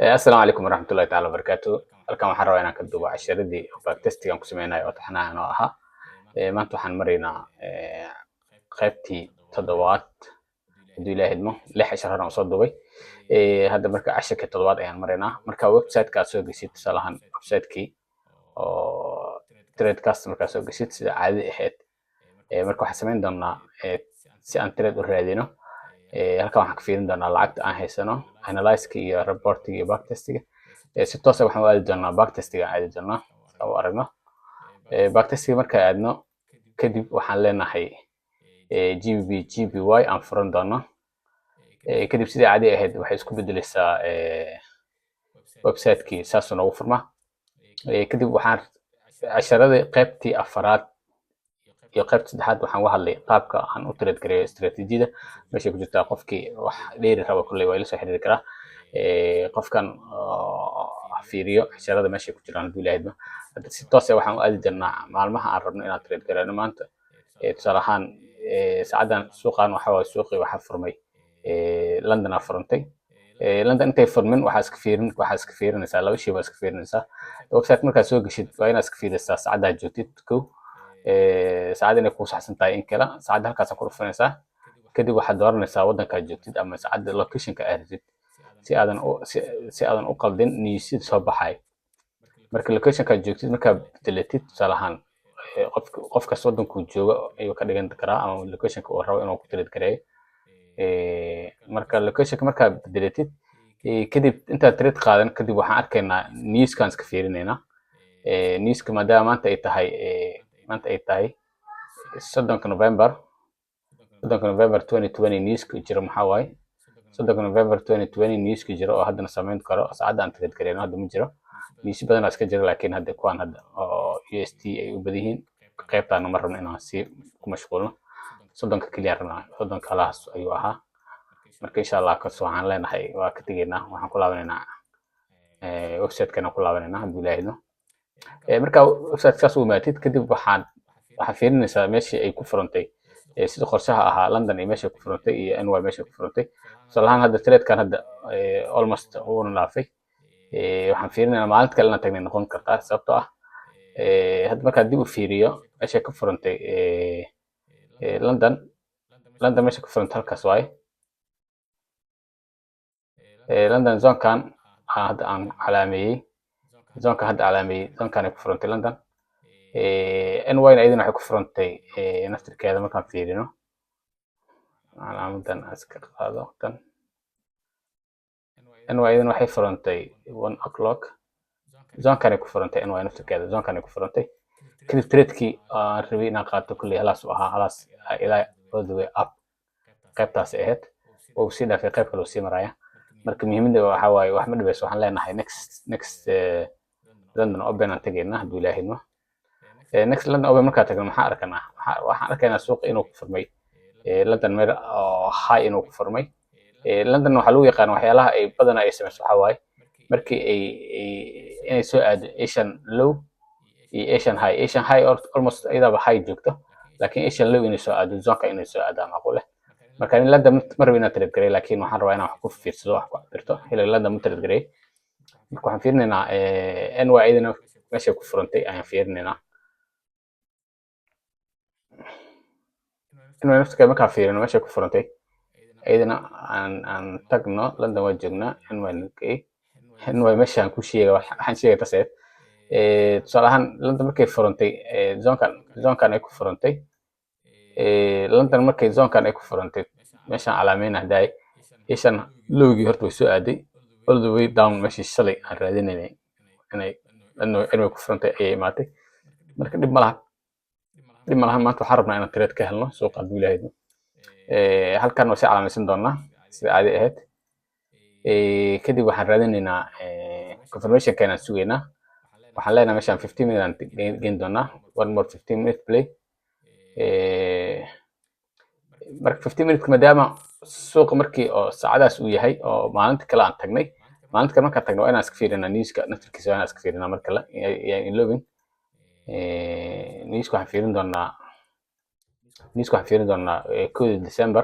السلام عليكم ورحمة الله تعالى وبركاته. halkan waxaan rabaa inaan ka duubo casharadii backtestigan ku sameynayo oo taxanahan oo ahaa. Maanta waxaan maraynaa qaybtii toddobaad hadduu ilaahay idmo 6 cashar horaan soo duubay. Hadda marka casharka toddobaad ayaan maraynaa. Marka website-ka aad soo geshid tusaale ahaan website-kii oo tradecast markaad soo geshid sida caadi ahayd. Marka waxaan sameyn doonaa si aan trade u raadino. halkan waxaan ka fiirin doonaa lacagta aan haysano, analyze-ka iyo report-iga iyo backtestiga. Si toos ah waxaan u aadi doonaa backtestiga aadi doonaa oo aragno. Backtestiga marka aadno kadib waxaan leenahay GBP GPY aan furan doono. kadib sidii caadi ahayd waxay isku bedelaysaa website-kii saas noogu furma. kadib waxaan casharadii qaybtii afaraad iyo qaybta saddexaad waxaan uga hadlay qaabka aan u trade gareeyo istiraatiijiyada meesha ku jirta. qofkii wax dheeri rabo kulley waa ila soo xiriiri karaa. qofkan fiiriyo casharada meesha ku jiraan hadduu ilaahay idmo. Hadda si toos ah waxaan u aadi doonaa maalmaha aan rabno inaan trade gareeno maanta. tusaale ahaan saacadan suuqan waxa waaye suuqii waxaa furmay London aa furantay. London intay furmin waxaa iska fiirinaysaa laba shay baa iska fiirinaysaa. website markaad soo geshid waa inaad iska fiirisaa saacadda aad joogtid kow. saacadda inay kuu saxsan tahay in kale saacadda halkaas ku dhufanaysaa. kadib waxaad dooranaysaa waddanka aad joogtid ama saacadda location-ka aad rabtid si aadan u qaldin niyuusyada soo baxay. marka location-ka aad joogtid markaad bedelatid tusaale ahaan qofkas waddankuu jooga ayuu ka dhigan karaa ama location-ka uu rabo inuu ku trade gareeyo. marka location-ka markaad bedelatid kadib intaad trade qaadan kadib waxaan arkaynaa newskan iska fiirinaynaa. newska maadaama maanta ay tahay 3 November 2020 newska jira maxaa waaye 3 November 2020 newska jira oo haddana samayn karo saacadda aan trade gareeno hadda ma jiro. news badan iska jira laakiin hadda kuwan hadda oo UST ay u badan yihiin qaybtaana ma rabno inaan si ku mashquulno. 30 kaliya rabnaa 30 kalaas ayuu ahaa. marka insha Allah waxaan leenahay waa ka tegaynaa waxaan ku laabanaynaa website-kana ku laabanaynaa hadduu ilaahay idmo. marka website-kaas u imaatid kadib waxaan fiirinaysaa meeshii ay ku furantay sida qorshaha ahaa London iyo meesha ku furantay iyo NY meesha ku furantay. tusaale ahaan hadda trade-kan hadda almost uuna dhaafay. waxaan fiirinaynaa maalinta kale inaan tagnay noqon kartaa sababtoo ah hadda markaan dib u fiiriyo meesha ku furantay London meesha ku furantay halkaas waaye. London zone-kan hadda aan calaameeyey zone-kan ay ku furantay London. NY-na iyadana waxay ku furantay naftirkeeda markaan fiirino calaamadan iska qaado tan. NY iyadana waxay furantay 1 o'clock. zone-kan ay ku furantay NY naftirkeeda zone-kan ay ku furantay. kadib trade-kii aan rabay inaan qaato kulley halaas u ahaa halaas ilaa all the way up qaybtaas ahayd oo sii dhaafay qayb kale oo sii maraya. marka muhiimadda waxa waaye wax ma dhibayso waxaan leenahay next London Open aan tagaynaa hadduu ilaahay idmo. next London Open markaan tagno maxaan arkaynaa waxaan arkaynaa suuqa inuu ku furmay London meel oo high inuu ku furmay. London waxaa lagu yaqaan waxyaalaha ay badanaa ay samayso waxaa waaye markii inay soo aado Asian low iyo Asian high almost iyadaba high joogto laakiin Asian low inay soo aado zone-ka inay soo aado macquul ah. marka in London ma rabin inaan trade gareeyo laakiin waxaan rabaa inaan wax ku fiirsado wax ku cabirto xilli London ma trade gareeyo. marka waxaan fiirinaynaa NY iyadana meesha ku furantay ayaan fiirinaynaa. NY naftirkeeda markaan fiirino meesha ku furantay iyadana aan tagno London waa joognaa NY meeshaan ku sheega waxaan sheegay taseed. tusaale ahaan London markay furantay zone-kan ay ku furantay London markay zone-kan ay ku furantay meeshaan calaameyn ahdaay Asian lowgii horta way soo aaday all the way down meeshii shalay aan raadinaynay inay ku furantay ayay imaatay. marka dhib ma lahan maanta waxaan rabnaa inaan trade ka helno suuqa hadduu ilaahay idmo. halkan waa si calaamaysan doonaa sida caadi ahayd. kadib waxaan raadinaynaa confirmation-ka inaan sugaynaa. waxaan leenahay meeshaan 15 minutes aan geyn doonaa one more 15 minutes play. marka 15 minutes maadaama suuqa markii oo saacadaas uu yahay oo maalinta kale aan tagnay maalinta kale markaan tagno waa inaan iska fiirinaa newska naftirkiisa waa inaan iska fiirinaa mar kale yaan iloobin. newska waxaan fiirin doonaa 1 December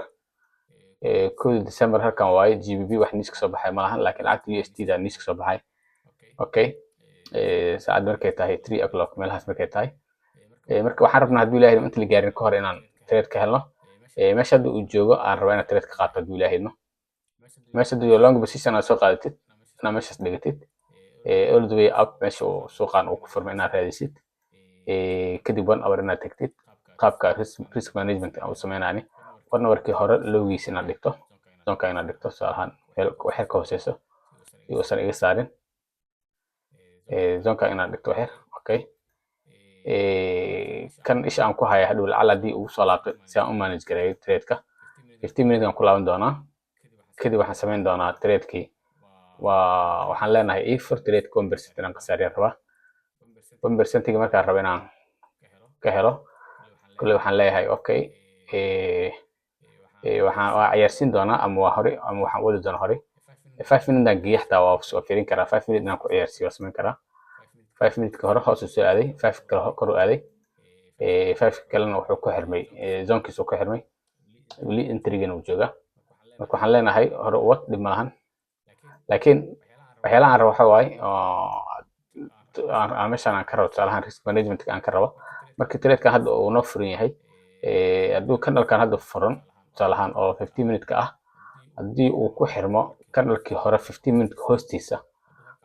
كود ديسمبر halkan waaye GBP wax niis ka soo baxay ma lahan laakiin lacagta USD da niis ka soo baxay okay saacad markay tahay 3 o'clock meelahaas markay tahay marka waxaan rabnaa hadduu ilaahay inta la gaarin ka hor inaan trade ka helno meesha hadda uu joogo aan rabaa inaan trade ka qaato hadduu ilaahay meesha hadduu long position aad soo qaadatid inaad meeshaas dhigatid all the way up meesha uu suuqaan uu ku furmay inaad raadisid kadib 1 hour inaad tagtid qaabka risk management aan u sameynayni 1 hourkii hore lowgiisa inaad dhigto zonka inaad dhigto tusaale ahaan waxyar ka hooseyso si uusan iga saarin zonka inaad dhigto waxyar okay kan isha aan ku haya hadhow lacala haddii uu soo laabto si aan u manage gareeyo trade-ka 15 minutes aan ku laaban doonaa kadib waxaan sameyn doonaa trade-kii waxaan leenahay ifur trade 1% inaan ka saariyaan rabaa 1%-ga markaan rabo inaan ka helo kule waxaan leeyahay okay waxaan ciyaarsiin doonaa ama waa hore ama waxaan wadi doonaa hore 5 minutes aan geeyo xataa waa soo fiirin karaa 5 minutes inaan ku ciyaarsiiyo waa samayn karaa 5 minutes ka hore hoos u soo aaday 5 kale kor u aaday 5 kalena wuxuu ku xirmay zonkiisu ku xirmay weli intrigana uu joogaa marka waxaan leenahay hore u wad dhib malahan laakiin waxyaalaha aan rabo waxa waaye meeshaan aan ka rabo tusaalahaan risk management aan ka rabo marka trade-kan hadda uu noo furan yahay hadduu kanalkan hadda furan tusaalahaan oo 15 minute-ka ah haddii uu ku xirmo kanalkii hore 15 minute-ka hoostiisa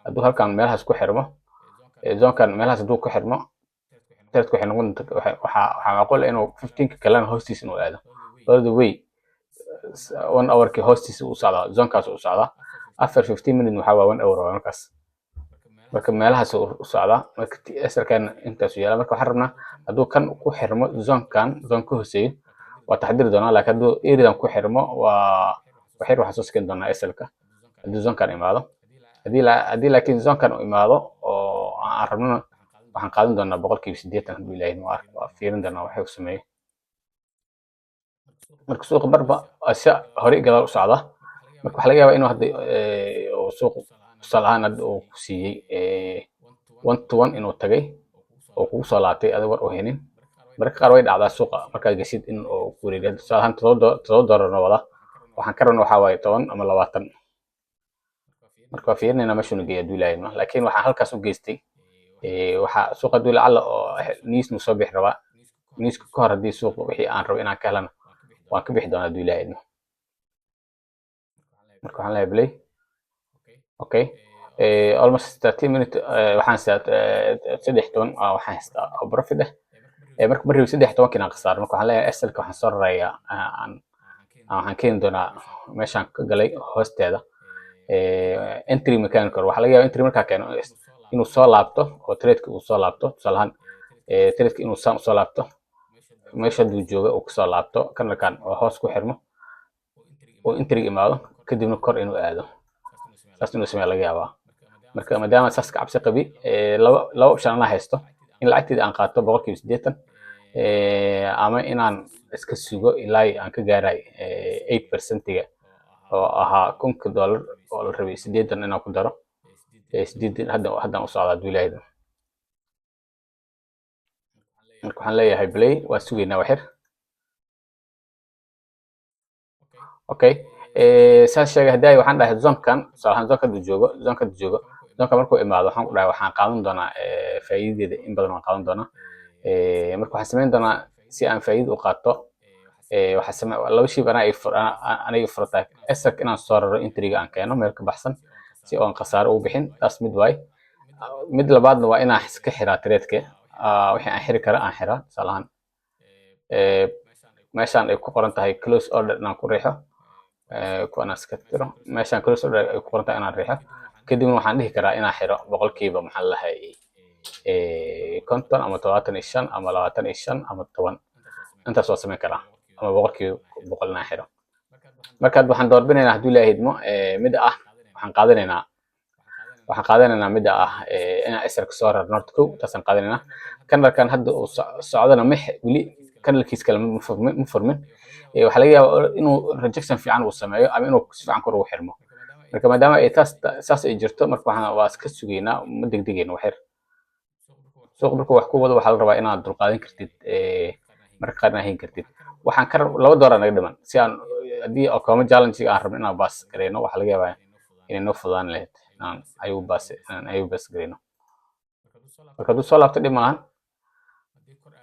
hadduu halkan meelahaas ku xirmo zonkan meelahaas hadduu ku xirmo trade-ku waxay noqon waxaa macquul inuu 15-ka kalena hoostiisa inuu aado all the way 1 hourkii hoostiisa uu socdaa zonkaas uu socdaa after 15 minutes waxaa waa 1 hour markaas marka meelahaas uu socdaa marka SLkan intaas yaala marka waxaan rabnaa hadduu kan ku xirmo zonkan zon ka hooseeyo waa taxdir doonaa laakiin hadduu eridan ku xirmo waa waxyar waxaan soo sakin doonaa SLka hadduu zonkan imaado haddii laakiin zonkan uu imaado oo aan rabno waxaan qaadan doonaa 80% hadduu ilaahay waa fiirin doonaa waxay u sameeyo marka suuqa barba asha hore gadaal u socda marka waxa laga yaabaa inuu hadda suuq tusaale ahaan hadda uu ku siiyey 1 to 1 inuu tagay oo kugu soo laabtay adiga war u haynin marka qaar way dhacdaa suuqa markaad gashid in uu ku wareeriyo tusaale ahaan $7 wada waxaan ka rabnaa waxaa waaye 10 ama 20 marka waa fiirinayna meeshuu geeyo hadduu ilaahay laakiin waxaan halkaas u geystay waxaa suuqa hadduu lacala oo niis nu soo bixi rabaa niiska ka hor haddii suuqa wixii aan rabo inaan ka helana waan ka bixi doonaa hadduu ilaahay marka waxaan leeyahay play okay almost 30 minutes waxaan haystaa 13 waxaan haystaa oo profit marka markii 13 kinaan khasaaro marka waxaan leeyahay SL-ka waxaan soo rarayaa waxaan keeni doonaa meeshaan ka galay hoosteeda entry mechanical waxa laga yaabaa entry markaa keeno inuu soo laabto oo trade-ka uu soo laabto tusaale ahaan trade-ka inuu soo laabto meesha hadduu jooga uu kasoo laabto kanalkan oo hoos ku xirmo oo entry imaado kadibna kor inuu aado saas inuu sameeyo laga yaabaa marka maadaama saas ka cabsi qabi laba option aan haysto in lacagteeda aan qaato 80% ama inaan iska sugo ilaa aan ka gaaray 8%-ga oo ahaa $1,000 oo la rabay 80 inaan ku daro 80 haddaan u socdaa hadduu ilaahay marka waxaan leeyahay play waa sugaynaa waxyar okay saas sheegay haddii waxaan dhahay zonkan tusaalahaan zonka joogo zonka markuu imaado waxaan ku dhahay waxaan qaadan doonaa faa'iidadeeda in badan waan qaadan doonaa marka waxaan samayn doonaa si aan faa'iido u qaato waxaan laba shayb aniga furtaa SLka inaan soo raro intriga aan keeno meel ka baxsan si aan khasaaro ugu bixin taas mid waay mid labaadna waa inaan iska xiraa trade-ka wixii aan xiri kara aan xiraa tusaalahaan meeshaan ay ku qoran tahay close order inaan ku riixo kuwan iska tiro meeshaan close order ay ku qoran tahay inaan riixo kadibna waxaan dhihi karaa inaan xiro boqolkiiba maxaa la lahay 50 ama 25 ama 25 ama 10 intaas waa samayn karaa ama boqolkiiba boqol inaan xiro marka waxaan doorbinaynaa hadduu ilaahay idmo midda ah waxaan qaadanaynaa midda ah inaan SLka soo raro north kow taasaan qaadanaynaa kanalkan hadda uu socdana weli kanalkiis kale ma furmin waxaa laga yaabaa inuu rejection fiican uu sameeyo ama inuu si fiican kor ugu xirmo marka maadaama ay saas ay jirto marka waa iska sugaynaa ma degdegayno waxyar suuq markuu wax ku wado waxaa la rabaa inaad dulqaadan kartid marka qaarna hayn kartid waxaan $2 naga dhiman si aan haddii okama challenge aan rabno inaan baas gareyno waxaa laga yaabaa inay noo fudaan lahayd inaan ayuu baas gareyno. marka hadduu soo laabto dhib malahan.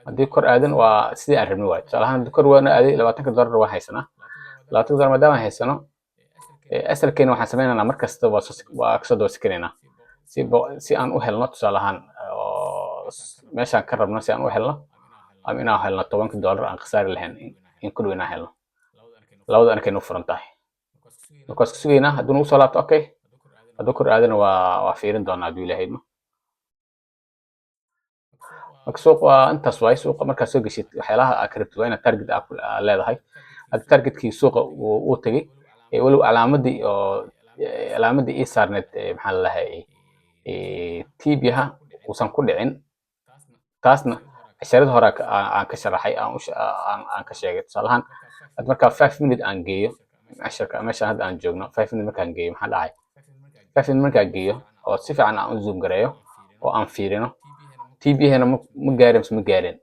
haddii kor aadan waa sidii aan rabno waayo. tusaale ahaan kor waana aaday $20 waan haysanaa. $20 maadaama aan haysano asalkeena waxaan sameynaynaa markasta waa kasoo daba sikinaynaa si aan u helno tusaale ahaan meeshaan ka rabno si aan u helno ama inaan helno $10 aan khasaari lahayn in ku dhow inaan helno. labada arkaynu furan tahay. markaas ku sugaynaa hadduu nagu soo laabto okay. hadduu kor aadana waa fiirin doonaa hadduu ilaahay idmo. marka suuq waa intaas waaye. suuqa markaad soo geshid waxyaalaha aad ka rabtid waa inaad target aad leedahay. haddii targetkii suuqa uu tegey walow calaamadii ii saarneed maxaa lalahay tiibyaha uusan ku dhicin, taasna casharada hore aan ka sharaxay aan ka sheegay. tusaalahaan had markaa 5 minute aan geeyo casharka meeshaan hadda aan joogno 5 minute markaan geeyo maxaa dhacay 5 minute markaan geeyo oo si fiican aan u zoom gareeyo oo aan fiirino TBHna ma gaarin mise ma gaarin.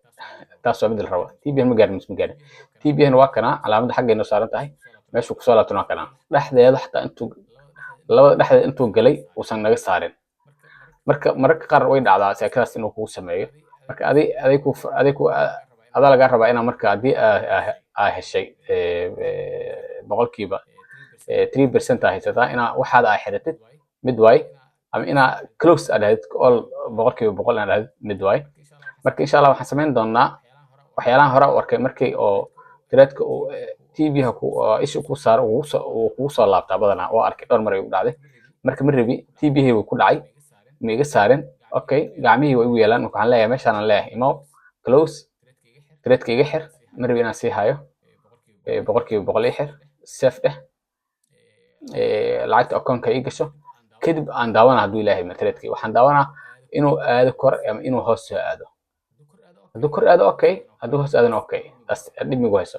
taas waa mid la rabo. TBH ma gaarin mise ma gaarin. TBHna waa kana calaamadda xaggeena saaran tahay meeshuu kusoo laabtana waa kana dhexdeeda xataa labada dhexdeeda intuu galay uusan naga saarin. mararka qaar way dhacdaa sheekadaas inuu kugu sameeyo. marka adaa lagaa rabaa inaa marka haddii aa heshay boqolkiiba 3% aa haysataa inaa waxaada aa xiratid mid waay ama inaa close aa dhahid all boqolkiiba boqol aa dhahid mid waay. marka insha Allah waxaan sameyn doonaa waxyaalahan hore u arkay markii oo threadka TBH isha ku saaro uu kugu soo laabtaa badanaa oo arkay dhowr mar ay u dhacday. marka ma rabi TBH uu ku dhacay ma iga saarin okay gacmihii way igu yeelaan. waxaan leeyahay meeshaan aan leeyahay imo close threadka iga xir ma rabi inaan sii hayo boqolkiiba boqol ii xir safe dheh lacagta akoonka ii gasho kadib aan daawana hadduu ilaahay threadkii waxaan daawanaa inuu aado kor ama inuu hoos soo aado. hadduu kor aado okay hadduu hoos aadana okay taas dhib migu hayso.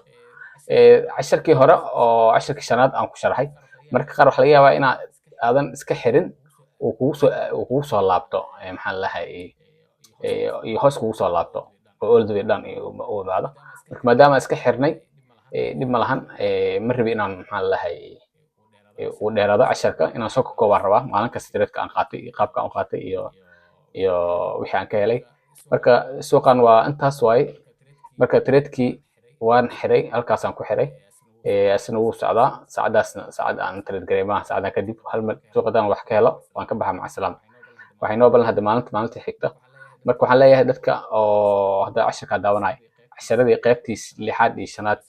casharkii hore oo casharkii shanaad aan ku sharaxay marka qaar waxaa laga yaabaa inaa aadan iska xirin uu kugu soo laabto maxaa lalahay iyo hoos kugu soo laabto oo all the way down u imaado. marka maadaama iska xirnay dhib ma lahan. ma rabi inaan maxaa lalahay uu dheeraado casharka inaan soo koobaan rabaa maalin kasta threadka aan qaatay iyo qaabka aan u qaatay iyo wixii aan ka helay. marka suuqan waa intaas waaye. marka threadkii waan xiray halkaasaan ku xiray asna wuu socdaa. saacad aan thread garay maaha saacadaan kadib hal mar suuqadan wax ka helo waan ka baxaa maca salaam. waxay noo balan hadda maalinta xigta. marka waxaan leeyahay dadka oo hadda casharka daawanaya casharadii qaybtiis 6aad iyo 5aad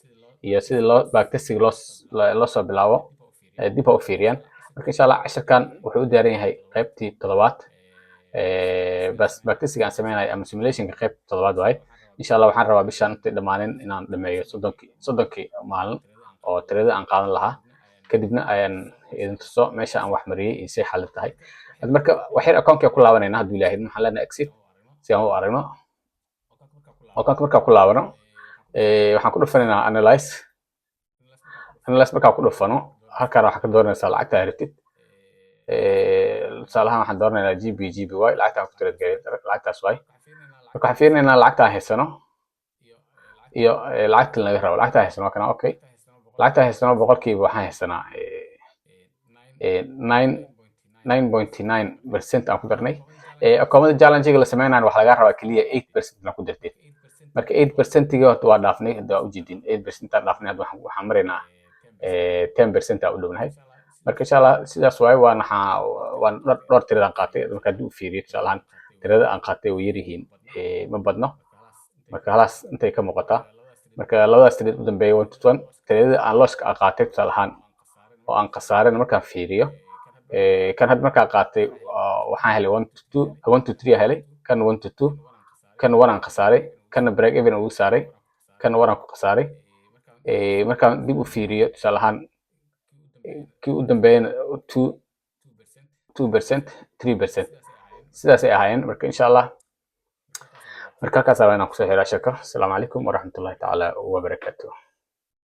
iyo sidii backtesting loo soo bilaabo dib ha u fiiriyaan. marka insha Allah casharkan wuxuu u diyaaran yahay qaybtii 7aad bas backtesting aan sameynayo ama simulationka qaybta 7aad waaye. insha Allah waxaan rabaa bishaan intii dhamaanin inaan dhameeyo 30 maalin oo tirada aan qaadan lahaa kadibna ayaan idin tuso meesha aan wax mariyay iyo si xal tahay. marka waxyar akoonka ku laabanayna hadduu ilaahay waxaan leenahay exit si aan u aragno. akoonka marka ku laabano waxaan ku dhufanaynaa analyze marka ku dhufano halkaan waxaa ka dooranaysaa lacagta aad rabtid. tusaalahaan waxaan dooranaynaa GBY lacagta aan ku trade garay lacagtaas waay. marka waxaan fiirinaynaa lacagta aan haysano iyo lacagta laga rabo. lacagta aan haysano kana okay lacagta aan haysano boqolkiiba waxaan haysanaa 9.9% aan ku darnay. akoomada challenge-ga la sameynayo waxa laga rabaa kaliya 8% inaan ku dartid. marka 8%-ga waa dhaafnay hadda waa u jeedin 8% aan dhaafnay hadda waxaan maraynaa 10% aan u dhownahay. marka insha Allah sidaas waaye waan dhowr tirada aan qaatay marka haddii u fiiriyo tusaalahaan tirada aan qaatay way yar yihiin ma badno. marka halaas intay ka muuqataa. marka labadaas tirada u dambeeya 1 to 1 tirada aan looska aan qaatay tusaalahaan oo aan khasaarin markaan fiiriyo kan had markaan qaatay waxaan helay 1 to 3 helay kan 1 to 2 kan 1 aan khasaaray kan break even ugu saaray kan 1 aan ku khasaaray. markaan dib u fiiriyo tusaalahaan kii u dambeeyana 2% 3% sidaas ay ahaayeen. marka insha Allah marka halkaas ayaan ku soo xiraa shaka. Assalaamu calaykum waraxmatullaahi tacaala wabarakaatuh.